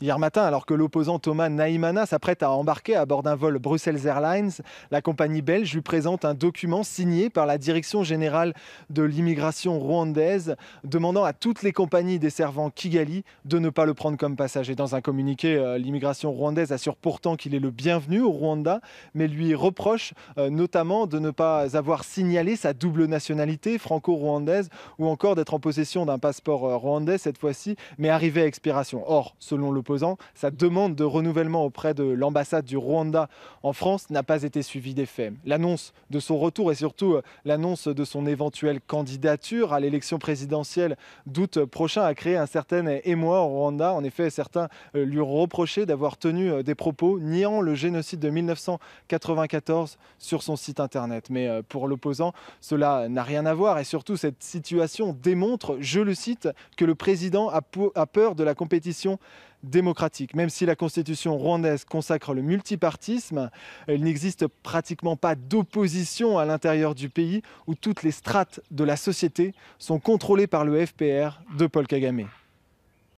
Hier matin, alors que l'opposant Thomas Nahimana s'apprête à embarquer à bord d'un vol Brussels Airlines, la compagnie belge lui présente un document signé par la Direction générale de l'immigration rwandaise demandant à toutes les compagnies desservant Kigali de ne pas le prendre comme passager. Dans un communiqué, l'immigration rwandaise assure pourtant qu'il est le bienvenu au Rwanda, mais lui reproche notamment de ne pas avoir signalé sa double nationalité franco-rwandaise ou encore d'être en possession d'un passeport rwandais cette fois-ci, mais arrivé à expiration. Or, selon l'opposant, sa demande de renouvellement auprès de l'ambassade du Rwanda en France n'a pas été suivie d'effet. L'annonce de son retour et surtout l'annonce de son éventuelle candidature à l'élection présidentielle d'août prochain a créé un certain émoi au Rwanda. En effet, certains lui ont reproché d'avoir tenu des propos niant le génocide de 1994 sur son site internet. Mais pour l'opposant, cela n'a rien à voir et surtout cette situation démontre, je le cite, que le président a peur de la compétition démocratique. Même si la constitution rwandaise consacre le multipartisme, il n'existe pratiquement pas d'opposition à l'intérieur du pays où toutes les strates de la société sont contrôlées par le FPR de Paul Kagame.